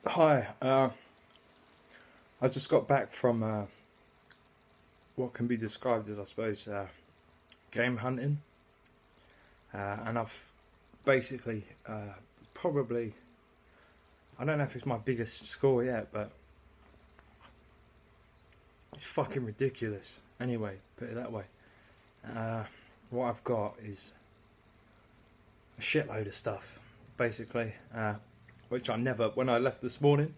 Hi, I just got back from what can be described as, I suppose, game hunting, and I've basically probably, I don't know if it's my biggest score yet, but it's fucking ridiculous. Anyway, put it that way. What I've got is a shitload of stuff, basically, which I never, when I left this morning,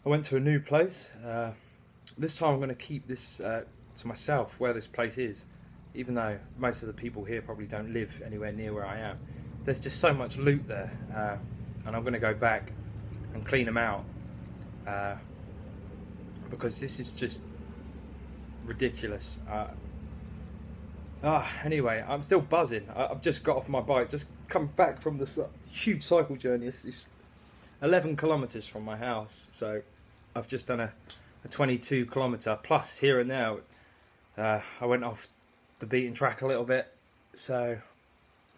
I went to a new place. This time I'm going to keep this to myself, where this place is, even though most of the people here probably don't live anywhere near where I am. There's just so much loot there, and I'm going to go back and clean them out, because this is just ridiculous. Anyway, I'm still buzzing. I've just got off my bike, just come back from this huge cycle journey. It's 11 kilometres from my house, so I've just done a 22 kilometre plus here and there. I went off the beaten track a little bit, so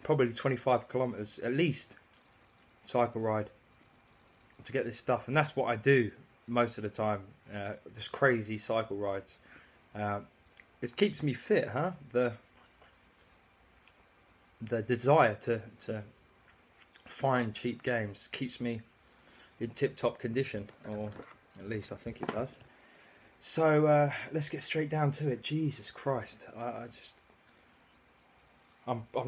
probably 25 kilometres at least cycle ride to get this stuff, and that's what I do most of the time. Just crazy cycle rides. It keeps me fit, huh? The desire to find cheap games keeps me in tip-top condition, or at least I think it does. So let's get straight down to it. Jesus Christ, I'm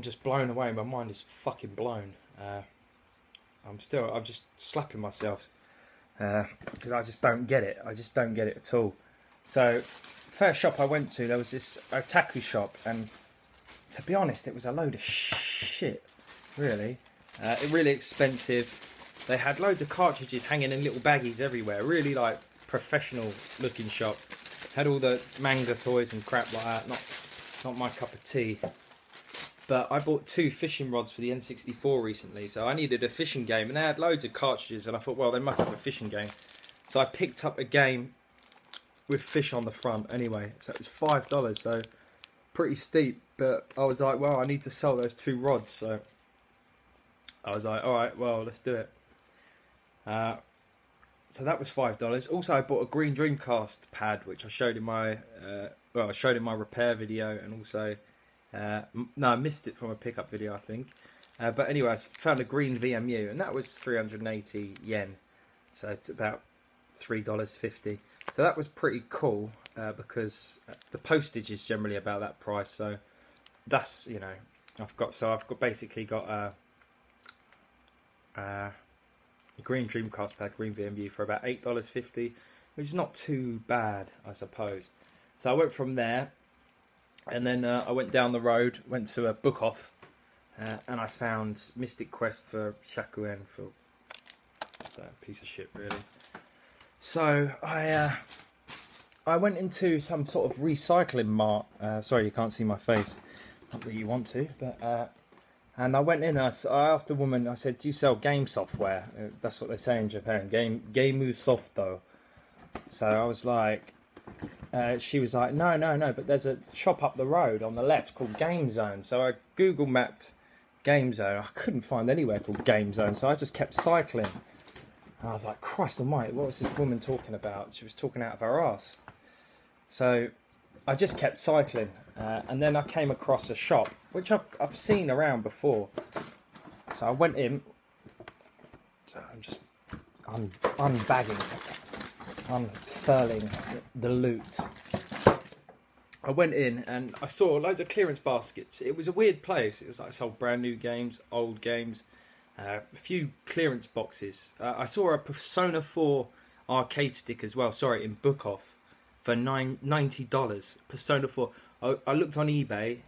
just blown away. My mind is fucking blown. I'm just slapping myself because I just don't get it. I just don't get it at all. So first shop I went to, there was this otaku shop, and to be honest, it was a load of shit. Really, really expensive. They had loads of cartridges hanging in little baggies everywhere. Really like professional looking shop. Had all the manga toys and crap like that. Not my cup of tea. But I bought 2 fishing rods for the N64 recently, so I needed a fishing game, and they had loads of cartridges, and I thought, well, they must have a fishing game. So I picked up a game with fish on the front anyway. So it was $5, so pretty steep. But I was like, well, I need to sell those 2 rods, so I was like, all right, well, let's do it. So that was $5. Also, I bought a green Dreamcast pad, which I showed in my repair video, and also no, I missed it from a pickup video, I think. But anyway, I found a green VMU, and that was 380 yen, so it's about $3.50. So that was pretty cool, because the postage is generally about that price. So that's, you know, I've basically got a green Dreamcast pad, green VMU for about $8.50, which is not too bad, I suppose. So I went from there, and then I went down the road, went to a book off, and I found Mystic Quest for Shakuen, for just a piece of shit, really. So I went into some sort of recycling mart. Sorry, you can't see my face. Not that you want to, but and I went in. And I asked the woman. I said, "Do you sell game software?" That's what they say in Japan. Gameu softo. So I was like, she was like, no. But there's a shop up the road on the left called Game Zone. So I Google mapped Game Zone. I couldn't find anywhere called Game Zone. So I just kept cycling. And I was like, Christ almighty, what was this woman talking about? She was talking out of her ass. So I just kept cycling. And then I came across a shop, which I've seen around before. So I went in. So I'm just unbagging, unfurling the loot. I went in and I saw loads of clearance baskets. It was a weird place. It was like I sold brand new games, old games, a few clearance boxes. I saw a Persona 4 arcade stick as well. Sorry, in Book Off for $90. Persona 4. I looked on eBay.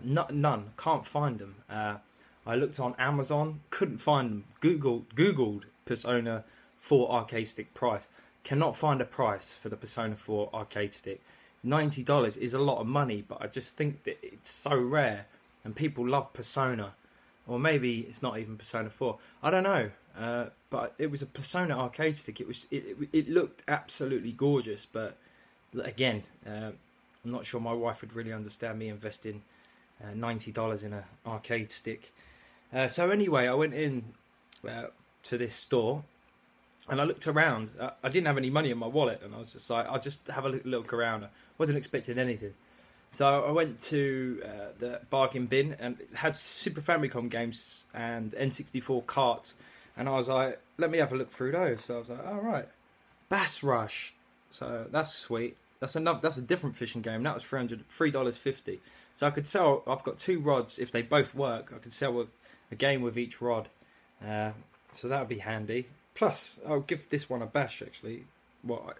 None. Can't find them. I looked on Amazon. Couldn't find them. Googled Persona 4 arcade stick price. Cannot find a price for the Persona 4 arcade stick. $90 is a lot of money, but I just think that it's so rare and people love Persona. Or maybe it's not even Persona 4. I don't know. But it was a Persona arcade stick. It looked absolutely gorgeous, but again, I'm not sure my wife would really understand me investing $90 in an arcade stick. So anyway, I went in to this store, And I looked around. I didn't have any money in my wallet, and I was just like, I'll just have a look around. I wasn't expecting anything. So I went to the bargain bin, and it had Super Famicom games and N64 carts. And I was like, let me have a look through those. So I was like, all right, Bass Rush. So that's sweet. That's a different fishing game. That was $3.50. So I could sell. I've got 2 rods. If they both work, I could sell a game with each rod. So that would be handy. Plus, I'll give this one a bash. Actually,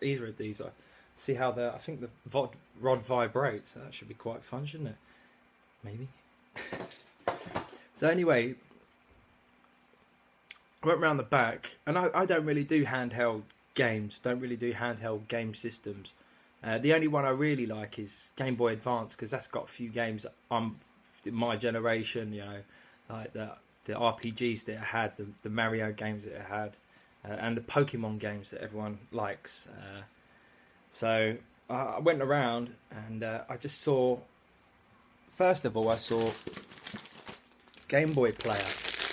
either of these. I see how I think the rod vibrates. That should be quite fun, shouldn't it? Maybe. So anyway, I went round the back, and I don't really do handheld games. Don't really do handheld game systems. The only one I really like is Game Boy Advance, because that's got a few games in my generation, you know, like the RPGs that it had, the Mario games that it had, and the Pokemon games that everyone likes. So I went around, and I just saw, first of all, I saw Game Boy Player.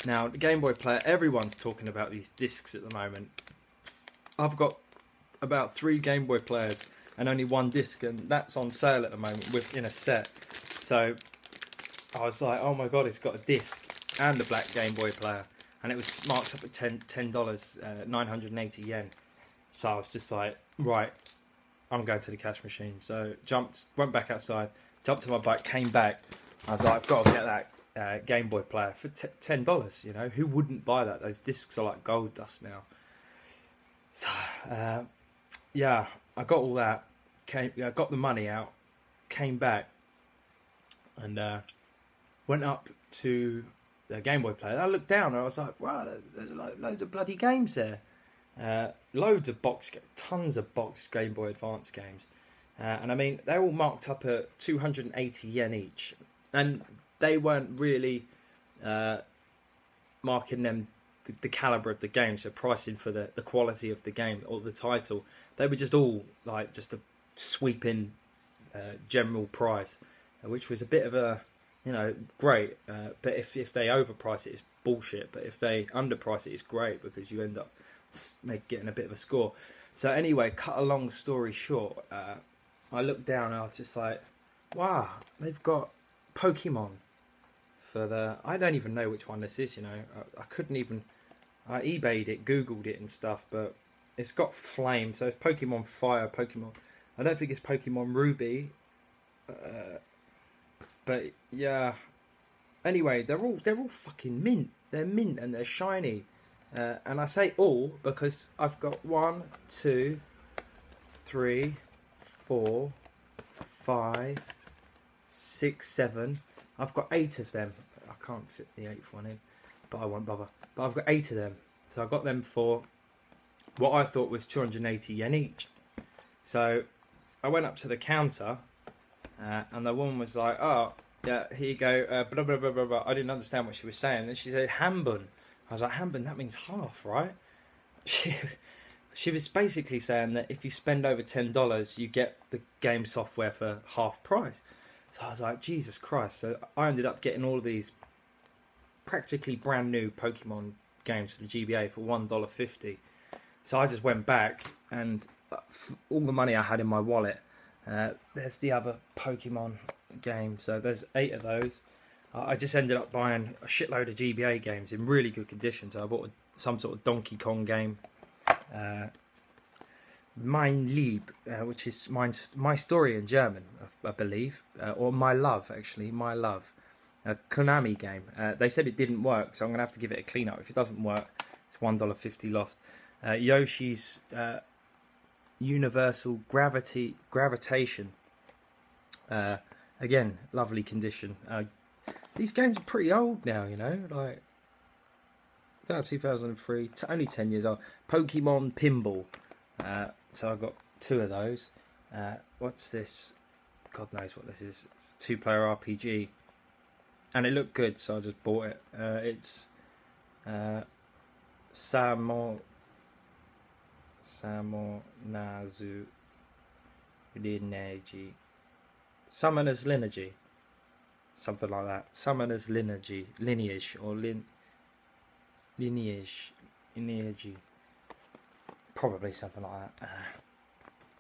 Now, the Game Boy Player, everyone's talking about these discs at the moment. I've got about 3 Game Boy Players and only 1 disc, and that's on sale at the moment in a set. So I was like, oh my god, it's got a disc and a black Game Boy Player, and it was marked up at $10, 980 yen. So I was just like, right, I'm going to the cash machine. So went back outside, jumped to my bike, came back. I was like, I've got to get that Game Boy Player for $10. You know, who wouldn't buy that? Those discs are like gold dust now. So yeah, I got all that. Got the money out, came back, and went up to the Game Boy Player. I looked down and I was like, wow, there's like loads of bloody games there. Loads of tons of box Game Boy Advance games. And I mean, they're all marked up at 280 yen each. And they weren't really marking them the calibre of the game, so pricing for the quality of the game or the title. They were just all like just a sweeping general price, which was a bit of a, you know, great. But if they overprice it, it's bullshit. But if they underprice it, it's great, because you end up getting a bit of a score. So anyway, cut a long story short, I looked down and I was just like, wow, they've got Pokemon for the, I don't even know which one this is, you know. I couldn't even, I eBayed it, Googled it and stuff, but it's got Flame, so it's Pokemon Fire, Pokemon, I don't think it's Pokemon Ruby, but yeah. Anyway, they're all fucking mint. They're mint and they're shiny. And I say all because I've got 1, 2, 3, 4, 5, 6, 7. I've got 8 of them. I can't fit the 8th one in, but I won't bother. But I've got 8 of them. So I got them for what I thought was 280 yen each. So I went up to the counter, and the woman was like, oh, yeah, here you go, blah, blah, blah, blah, blah. I didn't understand what she was saying. And she said, Hanbun. I was like, Hanbun, that means half, right? She was basically saying that if you spend over $10, you get the game software for half price. So I was like, Jesus Christ. So I ended up getting all of these practically brand new Pokemon games for the GBA for $1.50. So I just went back, and all the money I had in my wallet, there's the other Pokemon game. So there's 8 of those. I just ended up buying a shitload of GBA games in really good condition. So I bought some sort of Donkey Kong game, Mein Lieb, which is my story in German, I believe, or My Love, actually, My Love, a Konami game. They said it didn't work, so I'm gonna have to give it a clean up. If it doesn't work, it's $1.50 lost. Yoshi's Universal Gravitation. Again, lovely condition. These games are pretty old now, you know, like 2003, only 10 years old. Pokemon Pinball. So I got 2 of those. What's this? God knows what this is. It's a 2-player RPG, and it looked good, so I just bought it. It's Samo Nazu Lineage. Summoner's Lineage. Something like that. Summoner's Lineage or Lineage. probably something like that.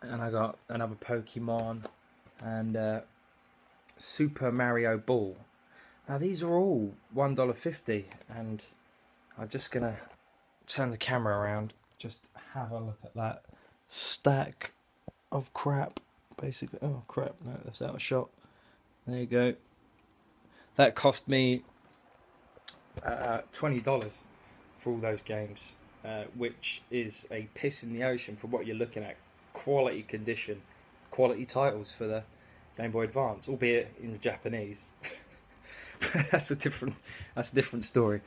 And I got another Pokemon and Super Mario Ball. Now these are all $1.50, and I'm just gonna turn the camera around, just have a look at that stack of crap, basically. Oh crap, no, that's out of shot. There you go. That cost me $20 for all those games, which is a piss in the ocean for what you're looking at. Quality condition, quality titles for the Game Boy Advance, albeit in Japanese. That's a different story.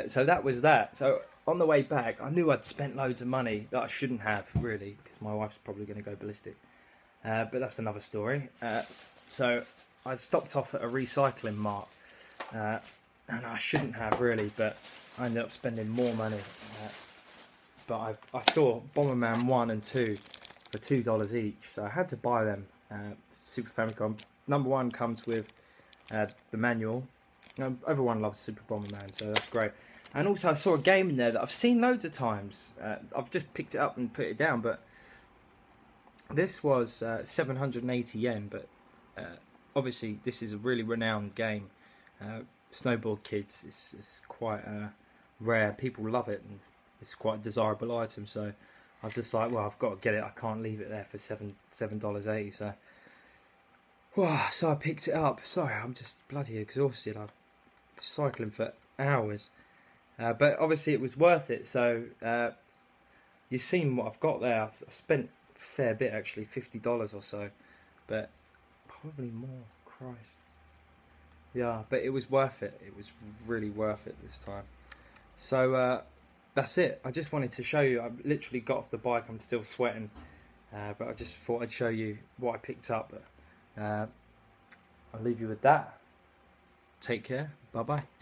So that was that. So on the way back, I knew I'd spent loads of money that I shouldn't have, really, because my wife's probably going to go ballistic. But that's another story. So I stopped off at a recycling mart, and I shouldn't have, really, but I ended up spending more money. But I saw Bomberman 1 and 2 for $2 each, so I had to buy them. Super Famicom. Number 1 comes with the manual. Everyone loves Super Bomberman, so that's great. And also I saw a game in there that I've seen loads of times. I've just picked it up and put it down, but this was 780 yen, but obviously this is a really renowned game. Snowboard Kids, it's quite rare. People love it, and it's quite a desirable item, so I was just like, well, I've got to get it. I can't leave it there for $7.80. So, well, so I picked it up. Sorry, I'm just bloody exhausted. I've been cycling for hours, but obviously it was worth it. So you've seen what I've got there. I've spent a fair bit, actually, $50 or so, but probably more. Christ, yeah, but it was worth it. It was really worth it this time. So that's it. I just wanted to show you. I literally got off the bike. I'm still sweating, but I just thought I'd show you what I picked up. I'll leave you with that. Take care. Bye bye.